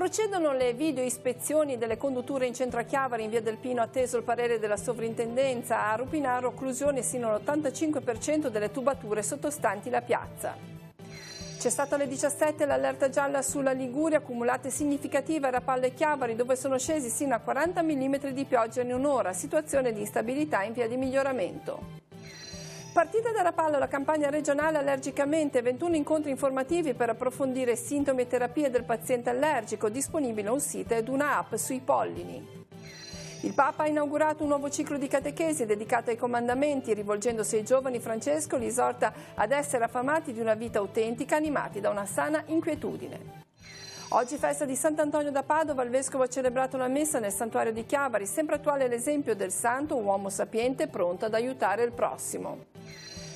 Procedono le video ispezioni delle condutture in centro a Chiavari, in via del Pino, atteso il parere della sovrintendenza. A Rupinaro occlusione sino all'85% delle tubature sottostanti la piazza. C'è stata alle 17 l'allerta gialla sulla Liguria, accumulate significative a Rapallo e Chiavari, dove sono scesi sino a 40 mm di pioggia in un'ora, situazione di instabilità in via di miglioramento. Partita da Rapallo la campagna regionale allergicamente, 21 incontri informativi per approfondire sintomi e terapie del paziente allergico, disponibile un sito ed una app sui pollini. Il Papa ha inaugurato un nuovo ciclo di catechesi dedicato ai comandamenti, rivolgendosi ai giovani. Francesco li esorta ad essere affamati di una vita autentica, animati da una sana inquietudine. Oggi festa di Sant'Antonio da Padova, il vescovo ha celebrato la messa nel santuario di Chiavari, sempre attuale l'esempio del santo, un uomo sapiente pronto ad aiutare il prossimo.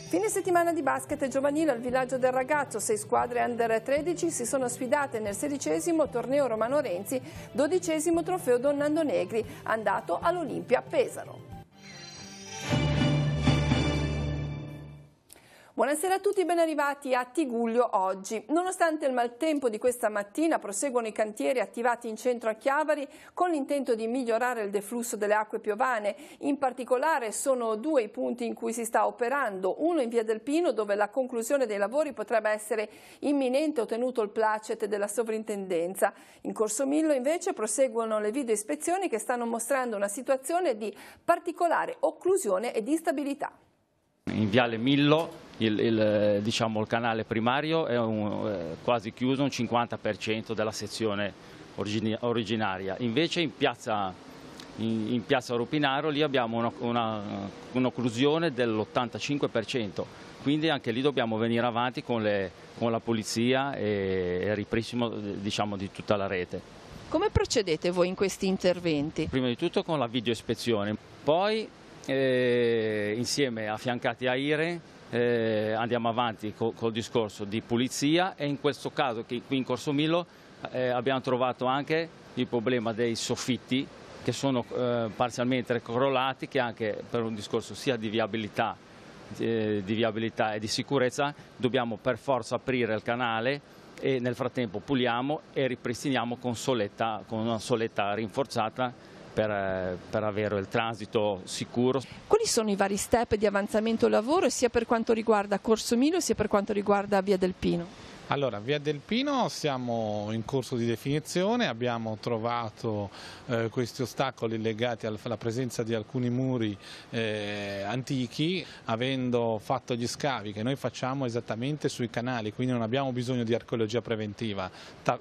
Fine settimana di basket giovanile al Villaggio del Ragazzo, 6 squadre under 13 si sono sfidate nel 16° torneo Romano Renzi, 12° trofeo Don Nando Negri, andato all'Olimpia Pesaro. Buonasera a tutti, ben arrivati a Tigullio oggi. Nonostante il maltempo di questa mattina, proseguono i cantieri attivati in centro a Chiavari con l'intento di migliorare il deflusso delle acque piovane. In particolare sono 2 i punti in cui si sta operando, uno in via del Pino dove la conclusione dei lavori potrebbe essere imminente, ottenuto il placet della sovrintendenza. In Corso Millo invece proseguono le video ispezioni che stanno mostrando una situazione di particolare occlusione ed instabilità. In Viale Millo il canale primario è quasi chiuso, un 50% della sezione originaria. Invece in piazza Rupinaro lì abbiamo un'occlusione dell'85%, quindi anche lì dobbiamo venire avanti con la pulizia e il ripristino di tutta la rete. Come procedete voi in questi interventi? Prima di tutto con la video ispezione, poi insieme affiancati a IRE andiamo avanti col discorso di pulizia e in questo caso qui in Corso Millo abbiamo trovato anche il problema dei soffitti che sono parzialmente crollati, che anche per un discorso sia di viabilità e di sicurezza dobbiamo per forza aprire il canale e nel frattempo puliamo e ripristiniamo con una soletta rinforzata per avere il transito sicuro. Quali sono i vari step di avanzamento lavoro sia per quanto riguarda Corso Millo sia per quanto riguarda Via del Pino? Allora, Via del Pino siamo in corso di definizione, abbiamo trovato questi ostacoli legati alla presenza di alcuni muri antichi, avendo fatto gli scavi che noi facciamo esattamente sui canali, quindi non abbiamo bisogno di archeologia preventiva,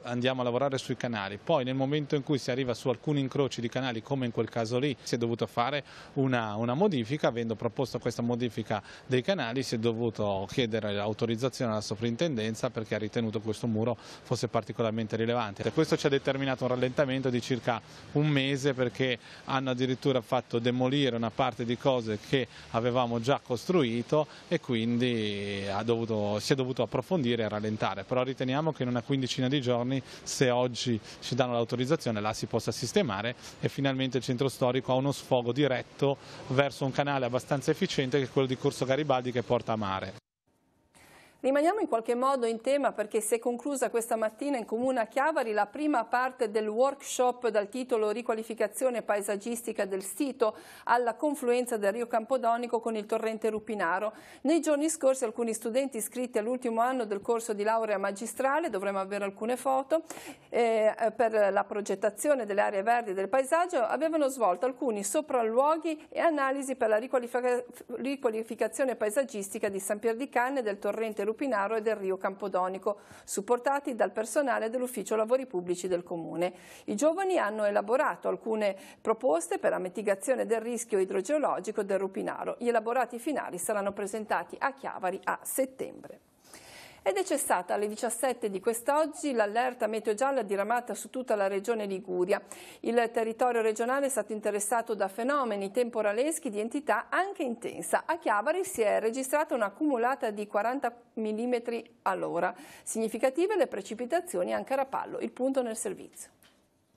andiamo a lavorare sui canali. Poi nel momento in cui si arriva su alcuni incroci di canali, come in quel caso lì, si è dovuto fare una modifica, avendo proposto questa modifica dei canali si è dovuto chiedere l'autorizzazione alla sovrintendenza perché ritenuto questo muro fosse particolarmente rilevante. E questo ci ha determinato un rallentamento di circa un mese perché hanno addirittura fatto demolire una parte di cose che avevamo già costruito e quindi si è dovuto approfondire e rallentare. Però riteniamo che in una quindicina di giorni, se oggi ci danno l'autorizzazione, la si possa sistemare e finalmente il centro storico ha uno sfogo diretto verso un canale abbastanza efficiente che è quello di Corso Garibaldi che porta a mare. Rimaniamo in qualche modo in tema perché si è conclusa questa mattina in Comune a Chiavari la prima parte del workshop dal titolo Riqualificazione paesaggistica del sito alla confluenza del Rio Campodonico con il torrente Rupinaro. Nei giorni scorsi alcuni studenti iscritti all'ultimo anno del corso di laurea magistrale, dovremo avere alcune foto, per la progettazione delle aree verdi del paesaggio avevano svolto alcuni sopralluoghi e analisi per la riqualificazione paesaggistica di San Pier di Canne, del torrente Rupinaro e del Rio Campodonico, supportati dal personale dell'Ufficio Lavori Pubblici del Comune. I giovani hanno elaborato alcune proposte per la mitigazione del rischio idrogeologico del Rupinaro. Gli elaborati finali saranno presentati a Chiavari a settembre. Ed è cessata alle 17 di quest'oggi l'allerta meteo gialla diramata su tutta la regione Liguria. Il territorio regionale è stato interessato da fenomeni temporaleschi di entità anche intensa. A Chiavari si è registrata un'accumulata di 40 mm all'ora. Significative le precipitazioni anche a Rapallo. Il punto nel servizio.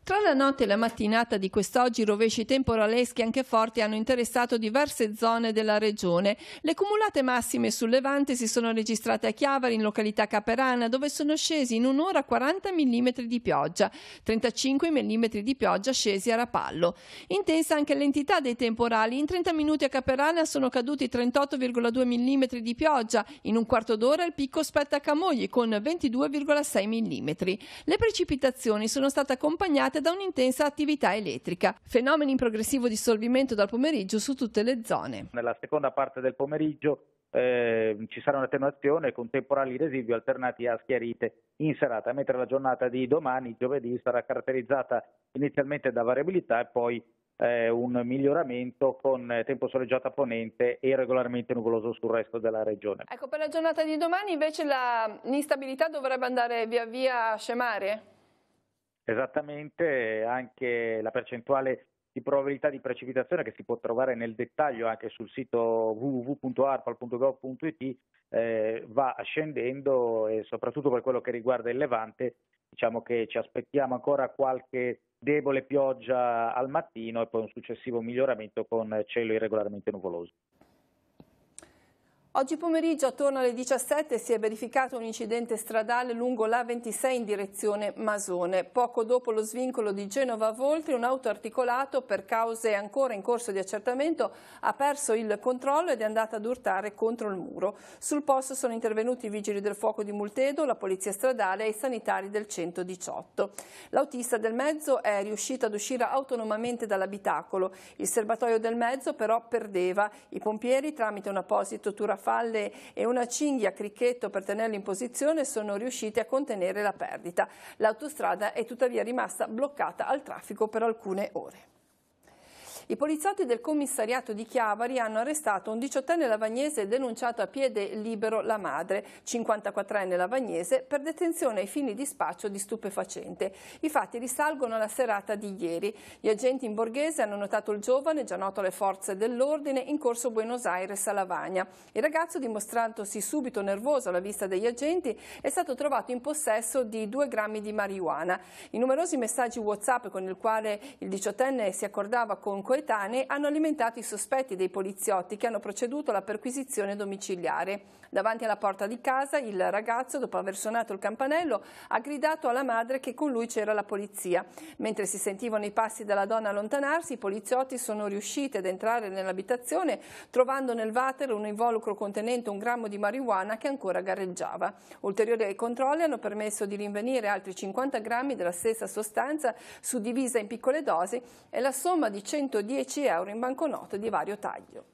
Tra la notte e la mattinata di quest'oggi rovesci temporaleschi anche forti hanno interessato diverse zone della regione. Le cumulate massime sul Levante si sono registrate a Chiavari, in località Caperana, dove sono scesi in un'ora 40 mm di pioggia, 35 mm di pioggia scesi a Rapallo. Intensa anche l'entità dei temporali. In 30 minuti a Caperana sono caduti 38,2 mm di pioggia, in un quarto d'ora il picco spetta a Camogli con 22,6 mm. Le precipitazioni sono state accompagnate da un'intensa attività elettrica. Fenomeni in progressivo dissolvimento dal pomeriggio su tutte le zone. Nella seconda parte del pomeriggio ci sarà un'attenuazione con temporali residui alternati a schiarite in serata, mentre la giornata di domani, giovedì, sarà caratterizzata inizialmente da variabilità e poi un miglioramento con tempo soleggiato a ponente e regolarmente nuvoloso sul resto della regione. Ecco, per la giornata di domani invece l'instabilità dovrebbe andare via via a scemare? Esattamente, anche la percentuale di probabilità di precipitazione che si può trovare nel dettaglio anche sul sito www.arpal.gov.it va scendendo, e soprattutto per quello che riguarda il Levante diciamo che ci aspettiamo ancora qualche debole pioggia al mattino e poi un successivo miglioramento con cielo irregolarmente nuvoloso. Oggi pomeriggio attorno alle 17 si è verificato un incidente stradale lungo l'A26 in direzione Masone. Poco dopo lo svincolo di Genova-Voltri, un autoarticolato, per cause ancora in corso di accertamento, ha perso il controllo ed è andato ad urtare contro il muro. Sul posto sono intervenuti i vigili del fuoco di Multedo, la polizia stradale e i sanitari del 118. L'autista del mezzo è riuscito ad uscire autonomamente dall'abitacolo. Il serbatoio del mezzo però perdeva. I pompieri, tramite un apposito turafalle e una cinghia a cricchetto per tenerlo in posizione, sono riusciti a contenere la perdita. L'autostrada è tuttavia rimasta bloccata al traffico per alcune ore. I poliziotti del commissariato di Chiavari hanno arrestato un 18enne lavagnese e denunciato a piede libero la madre, 54enne lavagnese, per detenzione ai fini di spaccio di stupefacente. I fatti risalgono alla serata di ieri. Gli agenti in borghese hanno notato il giovane, già noto alle forze dell'ordine, in corso Buenos Aires a Lavagna. Il ragazzo, dimostrandosi subito nervoso alla vista degli agenti, è stato trovato in possesso di 2 grammi di marijuana. I numerosi messaggi WhatsApp con il quale il 18enne si accordava con coetanei hanno alimentato i sospetti dei poliziotti, che hanno proceduto alla perquisizione domiciliare. Davanti alla porta di casa il ragazzo, dopo aver suonato il campanello, ha gridato alla madre che con lui c'era la polizia. Mentre si sentivano i passi della donna allontanarsi, i poliziotti sono riusciti ad entrare nell'abitazione, trovando nel water un involucro contenente 1 grammo di marijuana che ancora gareggiava. Ulteriori controlli hanno permesso di rinvenire altri 50 grammi della stessa sostanza, suddivisa in piccole dosi, e la somma di 110 euro in banconote di vario taglio.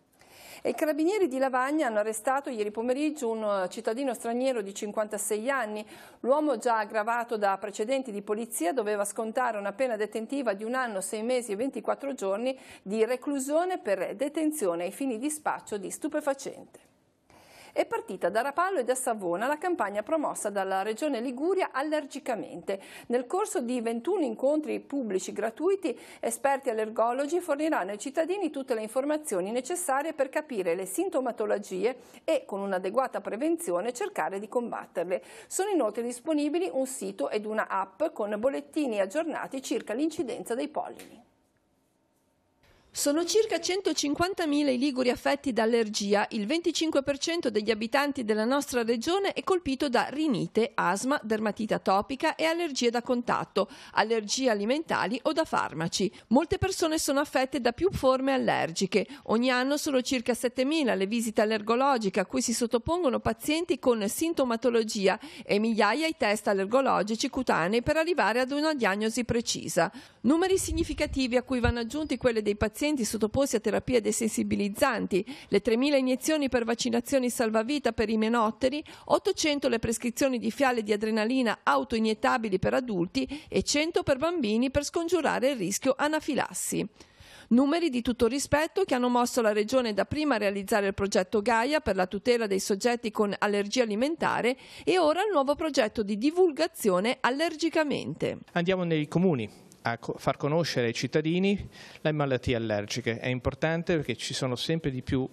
E i carabinieri di Lavagna hanno arrestato ieri pomeriggio un cittadino straniero di 56 anni. L'uomo, già aggravato da precedenti di polizia, doveva scontare una pena detentiva di 1 anno, 6 mesi e 24 giorni di reclusione per detenzione ai fini di spaccio di stupefacente. È partita da Rapallo e da Savona la campagna promossa dalla Regione Liguria Allergicamente. Nel corso di 21 incontri pubblici gratuiti, esperti allergologi forniranno ai cittadini tutte le informazioni necessarie per capire le sintomatologie e, con un'adeguata prevenzione, cercare di combatterle. Sono inoltre disponibili un sito ed una app con bollettini aggiornati circa l'incidenza dei pollini. Sono circa 150.000 i liguri affetti da allergia. Il 25% degli abitanti della nostra regione è colpito da rinite, asma, dermatite atopica e allergie da contatto, allergie alimentari o da farmaci. Molte persone sono affette da più forme allergiche. Ogni anno sono circa 7.000 le visite allergologiche a cui si sottopongono pazienti con sintomatologia e migliaia i test allergologici cutanei per arrivare ad una diagnosi precisa. Numeri significativi a cui vanno aggiunti quelli dei pazienti sottoposti a terapie desensibilizzanti, le 3.000 iniezioni per vaccinazioni salvavita per i menotteri, 800 le prescrizioni di fiale di adrenalina autoiniettabili per adulti e 100 per bambini per scongiurare il rischio anafilassi. Numeri di tutto rispetto che hanno mosso la Regione dapprima a realizzare il progetto Gaia per la tutela dei soggetti con allergia alimentare e ora il nuovo progetto di divulgazione Allergicamente. Andiamo nei comuni a far conoscere ai cittadini le malattie allergiche. È importante perché ci sono sempre di più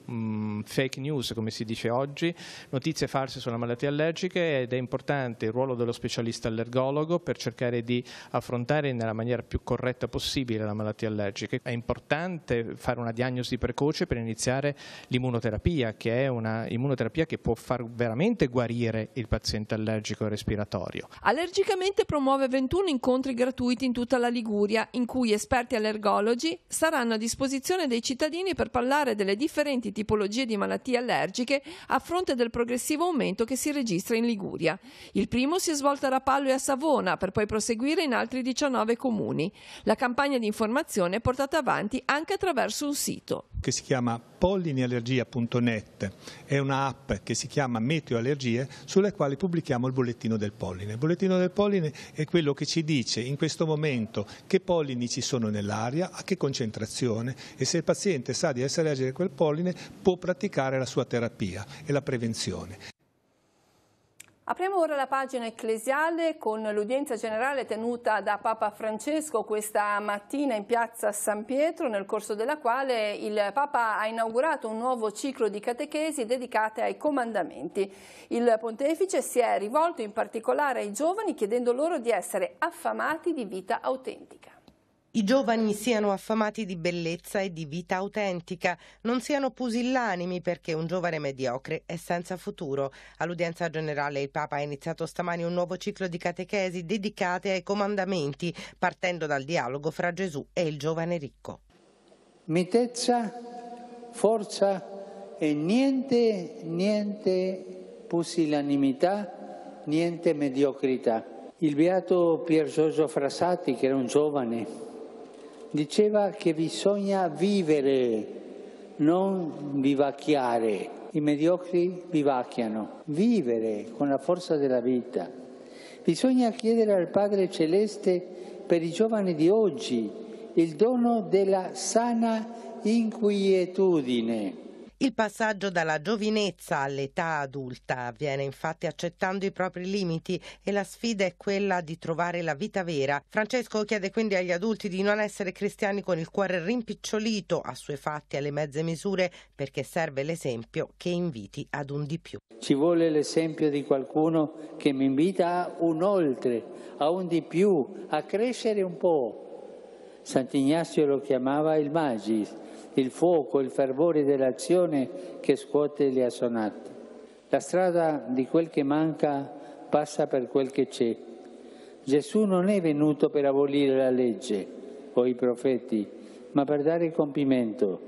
fake news, come si dice oggi, notizie false sulle malattie allergiche, ed è importante il ruolo dello specialista allergologo per cercare di affrontare nella maniera più corretta possibile la malattia allergica. È importante fare una diagnosi precoce per iniziare l'immunoterapia, che è una immunoterapia che può far veramente guarire il paziente allergico e respiratorio. Allergicamente promuove 21 incontri gratuiti in tutta la Liguria, in cui esperti allergologi saranno a disposizione dei cittadini per parlare delle differenti tipologie di malattie allergiche a fronte del progressivo aumento che si registra in Liguria. Il primo si è svolto a Rapallo e a Savona, per poi proseguire in altri 19 comuni. La campagna di informazione è portata avanti anche attraverso un sito che si chiama pollineallergia.net, è un'app che si chiama Meteoallergie, sulle quali pubblichiamo il bollettino del polline. Il bollettino del polline è quello che ci dice in questo momento che pollini ci sono nell'aria, a che concentrazione, e se il paziente sa di essere allergico a quel polline può praticare la sua terapia e la prevenzione. Apriamo ora la pagina ecclesiale con l'udienza generale tenuta da Papa Francesco questa mattina in piazza San Pietro, nel corso della quale il Papa ha inaugurato un nuovo ciclo di catechesi dedicate ai comandamenti. Il pontefice si è rivolto in particolare ai giovani chiedendo loro di essere affamati di vita autentica. I giovani siano affamati di bellezza e di vita autentica, non siano pusillanimi perché un giovane mediocre è senza futuro. All'udienza generale il Papa ha iniziato stamani un nuovo ciclo di catechesi dedicate ai comandamenti, partendo dal dialogo fra Gesù e il giovane ricco. Mitezza, forza e niente pusillanimità, niente mediocrità. Il beato Pier Giorgio Frassati, che era un giovane, diceva che bisogna vivere, non vivacchiare. I mediocri vivacchiano. Vivere con la forza della vita. Bisogna chiedere al Padre Celeste per i giovani di oggi il dono della sana inquietudine. Il passaggio dalla giovinezza all'età adulta avviene infatti accettando i propri limiti e la sfida è quella di trovare la vita vera. Francesco chiede quindi agli adulti di non essere cristiani con il cuore rimpicciolito, assuefatti alle mezze misure, perché serve l'esempio che inviti ad un di più. Ci vuole l'esempio di qualcuno che mi invita a un oltre, a un di più, a crescere un po'. Sant'Ignazio lo chiamava il magis, il fuoco, il fervore dell'azione che scuote le assonate. La strada di quel che manca passa per quel che c'è. Gesù non è venuto per abolire la legge o i profeti, ma per dare compimento.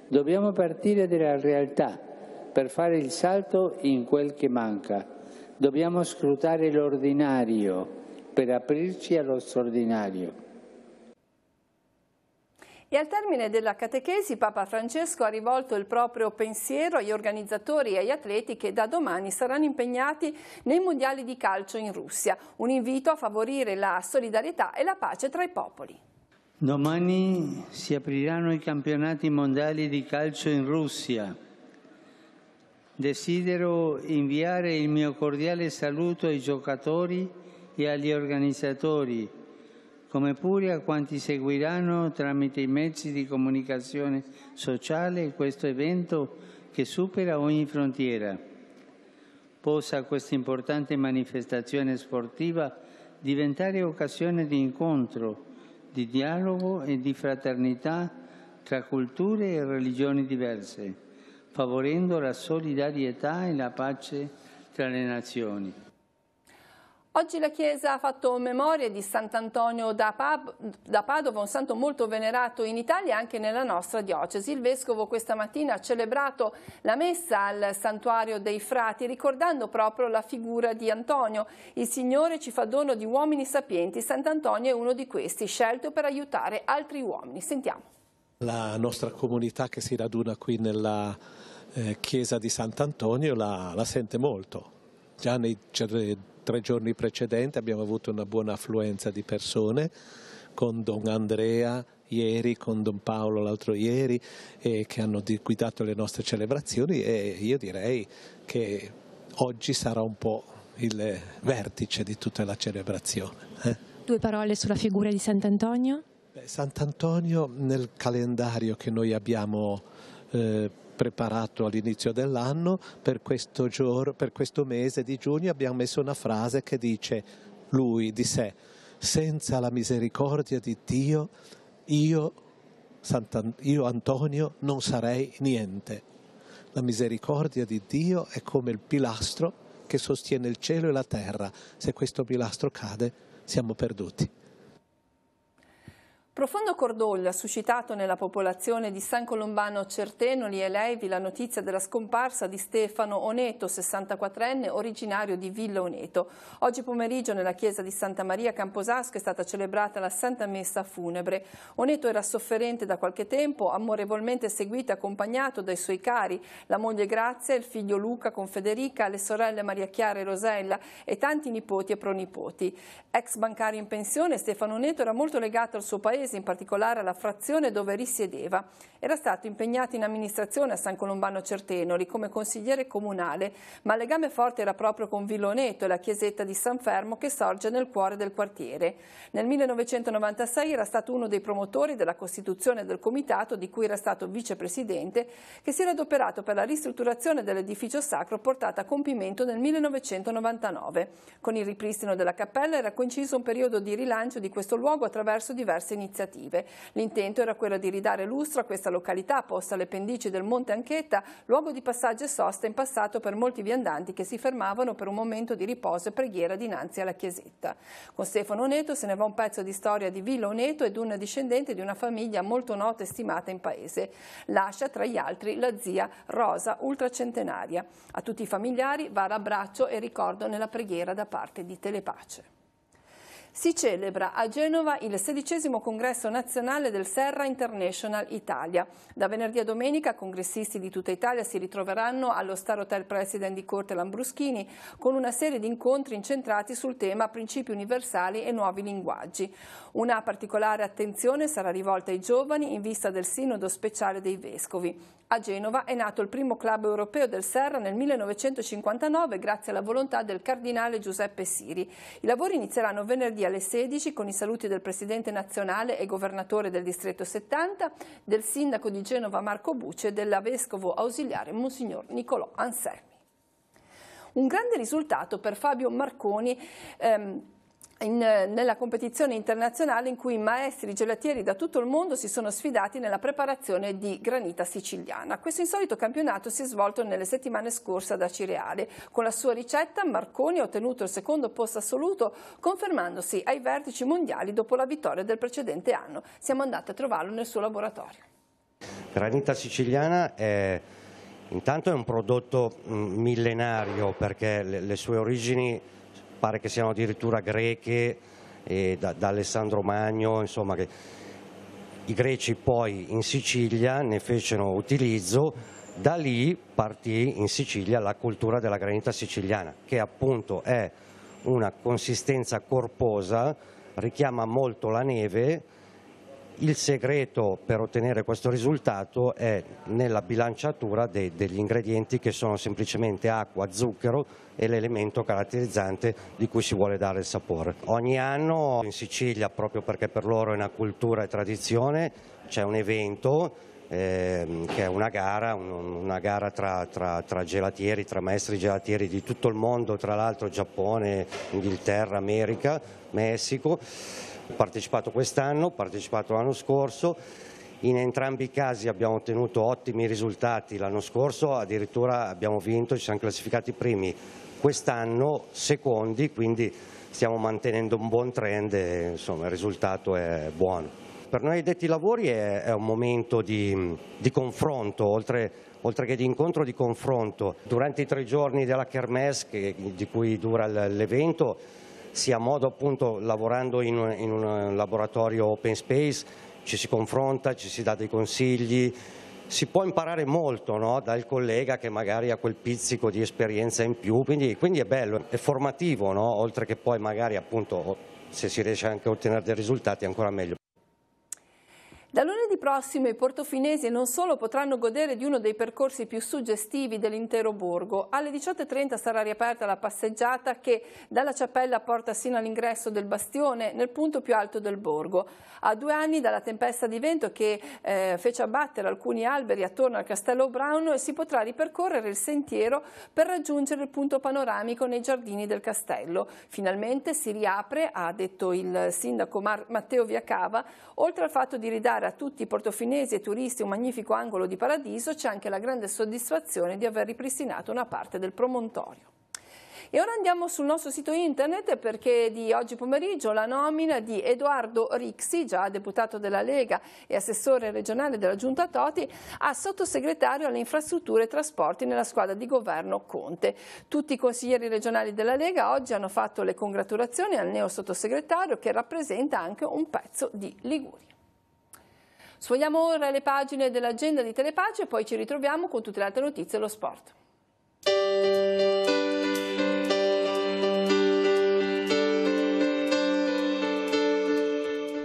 Dobbiamo partire dalla realtà per fare il salto in quel che manca. Dobbiamo scrutare l'ordinario per aprirci allo straordinario. E al termine della catechesi Papa Francesco ha rivolto il proprio pensiero agli organizzatori e agli atleti che da domani saranno impegnati nei mondiali di calcio in Russia. Un invito a favorire la solidarietà e la pace tra i popoli. Domani si apriranno i campionati mondiali di calcio in Russia. Desidero inviare il mio cordiale saluto ai giocatori e agli organizzatori, come pure a quanti seguiranno tramite i mezzi di comunicazione sociale questo evento che supera ogni frontiera. Possa questa importante manifestazione sportiva diventare occasione di incontro, di dialogo e di fraternità tra culture e religioni diverse, favorendo la solidarietà e la pace tra le nazioni. Oggi la Chiesa ha fatto memoria di Sant'Antonio da Padova, un santo molto venerato in Italia e anche nella nostra diocesi. Il Vescovo questa mattina ha celebrato la messa al Santuario dei Frati, ricordando proprio la figura di Antonio. Il Signore ci fa dono di uomini sapienti. Sant'Antonio è uno di questi, scelto per aiutare altri uomini. Sentiamo. La nostra comunità che si raduna qui nella chiesa di Sant'Antonio la sente molto. Già nei 3 giorni precedenti abbiamo avuto una buona affluenza di persone, con Don Andrea ieri, con Don Paolo l'altro ieri, che hanno guidato le nostre celebrazioni, e io direi che oggi sarà un po' il vertice di tutta la celebrazione. 2 parole sulla figura di Sant'Antonio? Sant'Antonio, nel calendario che noi abbiamo preparato all'inizio dell'anno, per questo mese di giugno abbiamo messo una frase che dice lui di sé: senza la misericordia di Dio io Antonio non sarei niente. La misericordia di Dio è come il pilastro che sostiene il cielo e la terra. Se questo pilastro cade siamo perduti. Profondo cordoglio ha suscitato nella popolazione di San Colombano Certenoli e Levi la notizia della scomparsa di Stefano Oneto, 64enne, originario di Villa Oneto. Oggi pomeriggio nella chiesa di Santa Maria Camposasco è stata celebrata la Santa Messa funebre. Oneto era sofferente da qualche tempo, amorevolmente seguito e accompagnato dai suoi cari, la moglie Grazia, il figlio Luca con Federica, le sorelle Maria Chiara e Rosella e tanti nipoti e pronipoti. Ex bancario in pensione, Stefano Oneto era molto legato al suo paese, in particolare alla frazione dove risiedeva. Era stato impegnato in amministrazione a San Colombano Certenoli come consigliere comunale, ma il legame forte era proprio con Villa Oneto e la chiesetta di San Fermo che sorge nel cuore del quartiere. Nel 1996 era stato uno dei promotori della costituzione del comitato di cui era stato vicepresidente, che si era adoperato per la ristrutturazione dell'edificio sacro portata a compimento nel 1999. Con il ripristino della cappella era coinciso un periodo di rilancio di questo luogo attraverso diverse iniziative. L'intento era quello di ridare lustro a questa località posta alle pendici del Monte Anchetta, luogo di passaggio e sosta in passato per molti viandanti che si fermavano per un momento di riposo e preghiera dinanzi alla chiesetta. Con Stefano Oneto se ne va un pezzo di storia di Villa Oneto ed un discendente di una famiglia molto nota e stimata in paese. Lascia tra gli altri la zia Rosa, ultracentenaria. A tutti i familiari va l'abbraccio e ricordo nella preghiera da parte di Telepace. Si celebra a Genova il 16° congresso nazionale del Serra International Italia. Da venerdì a domenica congressisti di tutta Italia si ritroveranno allo Star Hotel President di Corte Lambruschini con una serie di incontri incentrati sul tema principi universali e nuovi linguaggi. Una particolare attenzione sarà rivolta ai giovani in vista del Sinodo speciale dei Vescovi. A Genova è nato il primo club europeo del Serra nel 1959 grazie alla volontà del cardinale Giuseppe Siri. I lavori inizieranno venerdì alle 16 con i saluti del presidente nazionale e governatore del distretto 70, del sindaco di Genova Marco Bucci e del vescovo ausiliare Monsignor Nicolò Anselmi. Un grande risultato per Fabio Marconi nella competizione internazionale in cui maestri gelatieri da tutto il mondo si sono sfidati nella preparazione di granita siciliana. Questo insolito campionato si è svolto nelle settimane scorse ad Acireale. Con la sua ricetta Marconi ha ottenuto il secondo posto assoluto, confermandosi ai vertici mondiali dopo la vittoria del precedente anno. Siamo andati a trovarlo nel suo laboratorio. Granita siciliana intanto è un prodotto millenario perché le sue origini pare che siano addirittura greche, da Alessandro Magno, insomma, che i greci poi in Sicilia ne fecero utilizzo, da lì partì in Sicilia la cultura della granita siciliana, che appunto è una consistenza corposa, richiama molto la neve. Il segreto per ottenere questo risultato è nella bilanciatura degli ingredienti che sono semplicemente acqua, zucchero e l'elemento caratterizzante di cui si vuole dare il sapore. Ogni anno in Sicilia, proprio perché per loro è una cultura e tradizione, c'è un evento che è una gara tra gelatieri, tra maestri gelatieri di tutto il mondo, tra l'altro Giappone, Inghilterra, America, Messico. Ho partecipato quest'anno, ho partecipato l'anno scorso, in entrambi i casi abbiamo ottenuto ottimi risultati, l'anno scorso addirittura abbiamo vinto, ci siamo classificati primi, quest'anno secondi, quindi stiamo mantenendo un buon trend e insomma il risultato è buono. Per noi addetti ai lavori è un momento di confronto, oltre che di incontro, di confronto. Durante i 3 giorni della Kermesse, di cui dura l'evento, si ha modo appunto, lavorando in un laboratorio open space, ci si confronta, ci si dà dei consigli, si può imparare molto, no? Dal collega che magari ha quel pizzico di esperienza in più, quindi è bello, è formativo, no? Oltre che poi magari appunto se si riesce anche a ottenere dei risultati ancora meglio. Da lunedì Venerdì prossimo i portofinesi non solo potranno godere di uno dei percorsi più suggestivi dell'intero borgo. Alle 18:30 sarà riaperta la passeggiata che dalla Ciappella porta sino all'ingresso del bastione, nel punto più alto del borgo. A 2 anni dalla tempesta di vento che fece abbattere alcuni alberi attorno al Castello Brown, si potrà ripercorrere il sentiero per raggiungere il punto panoramico nei giardini del castello. Finalmente si riapre, ha detto il sindaco Matteo Viacava. Oltre al fatto di ridare a tutti i portofinesi e turisti un magnifico angolo di paradiso, c'è anche la grande soddisfazione di aver ripristinato una parte del promontorio. E ora andiamo sul nostro sito internet, perché di oggi pomeriggio la nomina di Edoardo Rixi, già deputato della Lega e assessore regionale della Giunta Toti, a sottosegretario alle infrastrutture e trasporti nella squadra di governo Conte. Tutti i consiglieri regionali della Lega oggi hanno fatto le congratulazioni al neo sottosegretario, che rappresenta anche un pezzo di Liguria. Sfogliamo ora le pagine dell'agenda di Telepagina e poi ci ritroviamo con tutte le altre notizie e lo sport.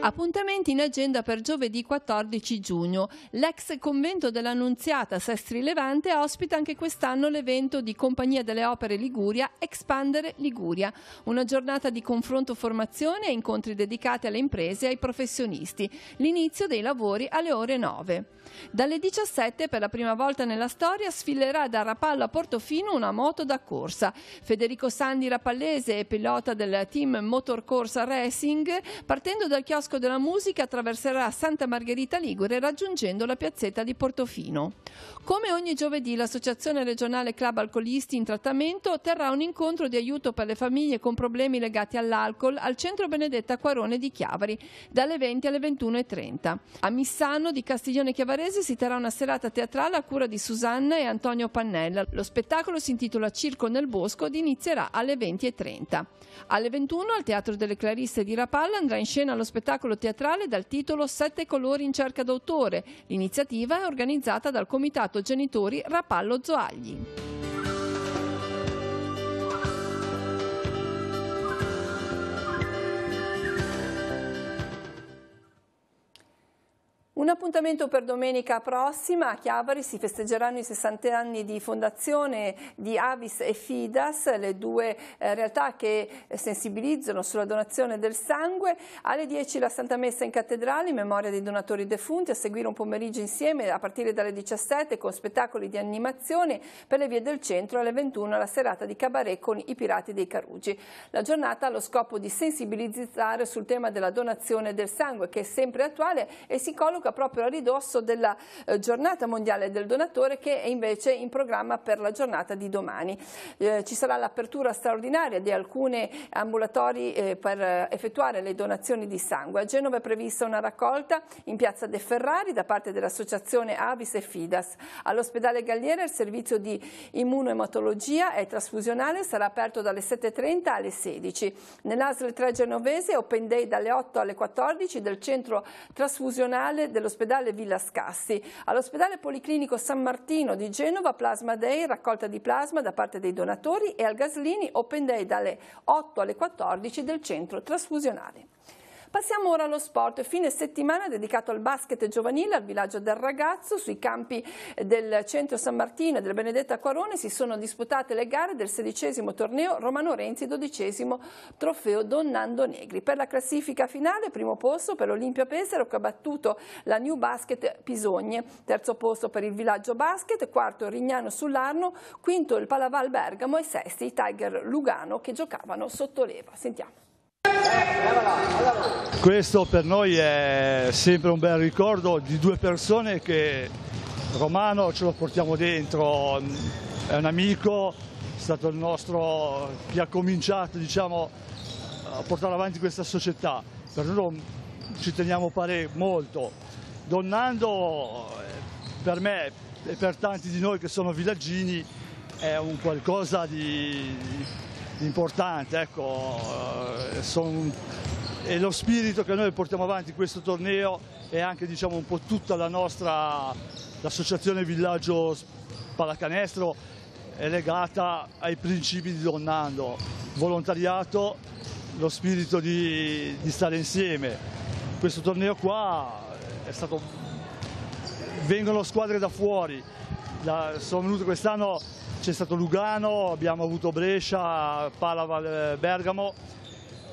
Appuntamenti in agenda per giovedì 14 giugno. L'ex convento dell'Annunziata Sestri Levante ospita anche quest'anno l'evento di Compagnia delle Opere Liguria Expandere Liguria, una giornata di confronto, formazione e incontri dedicati alle imprese e ai professionisti. L'inizio dei lavori alle ore 9. Dalle 17, per la prima volta nella storia, sfilerà da Rapallo a Portofino una moto da corsa. Federico Sandi, rapallese e pilota del team Motor Corsa Racing, partendo dal chiosco della musica attraverserà Santa Margherita Ligure raggiungendo la piazzetta di Portofino. Come ogni giovedì l'Associazione Regionale Club Alcolisti in Trattamento terrà un incontro di aiuto per le famiglie con problemi legati all'alcol al Centro Benedetta Quarone di Chiavari dalle 20 alle 21:30. A Missano di Castiglione Chiavarese si terrà una serata teatrale a cura di Susanna e Antonio Pannella. Lo spettacolo si intitola Circo nel Bosco ed inizierà alle 20:30. Alle 21 al Teatro delle Clarisse di Rapallo andrà in scena lo spettacolo teatrale dal titolo 7 colori in cerca d'autore. L'iniziativa è organizzata dal Comitato Genitori Rapallo Zoagli. Un appuntamento per domenica prossima. A Chiavari si festeggeranno i 60 anni di fondazione di Avis e Fidas, le due realtà che sensibilizzano sulla donazione del sangue. Alle 10 la Santa Messa in cattedrale in memoria dei donatori defunti, a seguire un pomeriggio insieme a partire dalle 17 con spettacoli di animazione per le vie del centro. Alle 21 la serata di cabaret con i Pirati dei Carugi. La giornata ha lo scopo di sensibilizzare sul tema della donazione del sangue, che è sempre attuale e si colloca proprio a ridosso della giornata mondiale del donatore, che è invece in programma per la giornata di domani. Ci sarà l'apertura straordinaria di alcuni ambulatori per effettuare le donazioni di sangue. A Genova è prevista una raccolta in piazza De Ferrari da parte dell'associazione Avis e Fidas. All'ospedale Galliera il servizio di immunoematologia e trasfusionale sarà aperto dalle 7:30 alle 16. Nell'ASL 3 genovese Open Day dalle 8 alle 14 del centro trasfusionale dell'ospedale Villa Scassi. All'ospedale Policlinico San Martino di Genova Plasma Day, raccolta di plasma da parte dei donatori, e al Gaslini Open Day dalle 8 alle 14 del centro trasfusionale. Passiamo ora allo sport. Fine settimana dedicato al basket giovanile al Villaggio del Ragazzo. Sui campi del centro San Martino e del Benedetta Quarone si sono disputate le gare del 16° torneo Romano Renzi, 12° trofeo Donnando Negri. Per la classifica finale, primo posto per l'Olimpia Pesaro, che ha battuto la New Basket Pisogne, terzo posto per il Villaggio Basket, quarto il Rignano sull'Arno, quinto il Palaval Bergamo e sesti i Tiger Lugano, che giocavano sotto leva. Sentiamo. Questo per noi è sempre un bel ricordo di due persone che Romano ce lo portiamo dentro, è un amico, è stato il nostro che ha cominciato, diciamo, a portare avanti questa società. Per noi ci teniamo molto. Donnando per me e per tanti di noi che sono villaggini è un qualcosa di importante, ecco, è lo spirito che noi portiamo avanti in questo torneo e anche, diciamo, un po' tutta la nostra l'associazione Villaggio Pallacanestro è legata ai principi di Donnando, volontariato, lo spirito di stare insieme. Questo torneo qua è stato vengono squadre da fuori. Sono venute quest'anno, c'è stato Lugano, abbiamo avuto Brescia, Palaval Bergamo,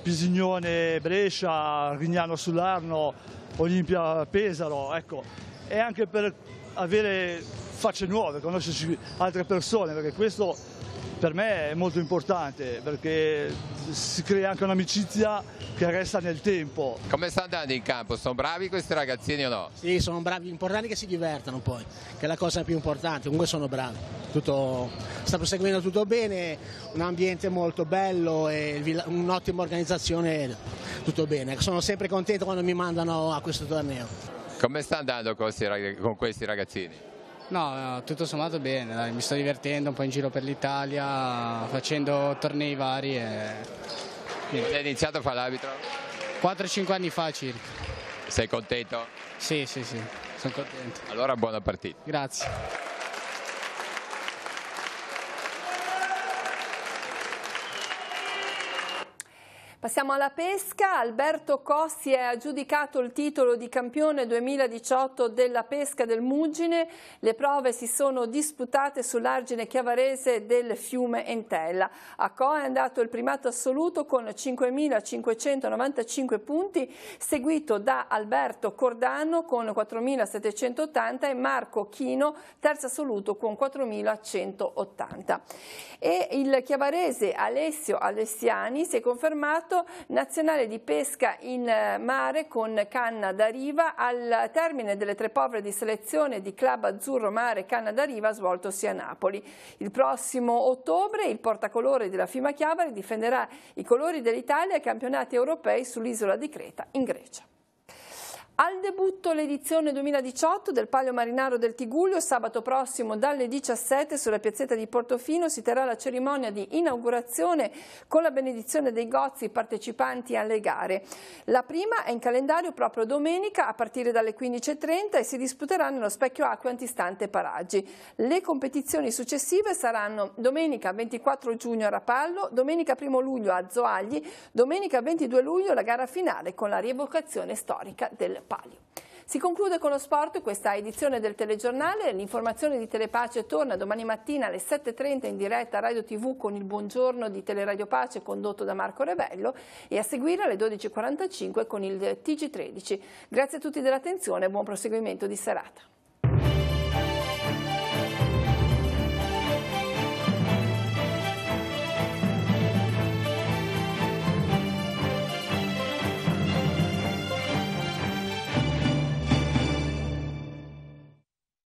Pisignone Brescia, Rignano sull'Arno, Olimpia Pesaro, ecco. E anche per avere facce nuove, conoscerci altre persone, perché questo per me è molto importante, perché si crea anche un'amicizia che resta nel tempo. Come sta andando in campo? Sono bravi questi ragazzini o no? Sì, sono bravi, importante che si divertano poi, che è la cosa più importante, comunque sono bravi. Sta proseguendo tutto bene, un ambiente molto bello e un'ottima organizzazione, tutto bene. Sono sempre contento quando mi mandano a questo torneo. Come sta andando con questi ragazzini? No, tutto sommato bene, dai, mi sto divertendo un po' in giro per l'Italia, facendo tornei vari. Quando hai iniziato a fare l'arbitro? 4-5 anni fa circa. Sei contento? Sì, sono contento. Allora buona partita. Grazie. Passiamo alla pesca. Alberto Cossi è aggiudicato il titolo di campione 2018 della pesca del Muggine. Le prove si sono disputate sull'argine chiavarese del fiume Entella. A Co è andato il primato assoluto con 5.595 punti, seguito da Alberto Cordano con 4.780 e Marco Chino, terzo assoluto con 4.180. E il chiavarese Alessio Alessiani si è confermato nazionale di pesca in mare con canna da riva al termine delle 3 prove di selezione di Club Azzurro Mare Canna da Riva svoltosi a Napoli. Il prossimo ottobre il portacolori della Fima Chiavari difenderà i colori dell'Italia ai campionati europei sull'isola di Creta in Grecia. Al debutto l'edizione 2018 del Palio Marinaro del Tigullio. Sabato prossimo dalle 17 sulla piazzetta di Portofino si terrà la cerimonia di inaugurazione con la benedizione dei gozzi partecipanti alle gare. La prima è in calendario proprio domenica a partire dalle 15:30 e si disputerà nello specchio acque antistante Paraggi. Le competizioni successive saranno domenica 24 giugno a Rapallo, domenica 1 luglio a Zoagli, domenica 22 luglio la gara finale con la rievocazione storica del Palio. Si conclude con lo sport questa edizione del telegiornale. L'informazione di Telepace torna domani mattina alle 7:30 in diretta a Radio TV con il buongiorno di Teleradio Pace condotto da Marco Rebello e a seguire alle 12:45 con il TG13. Grazie a tutti dell'attenzione e buon proseguimento di serata.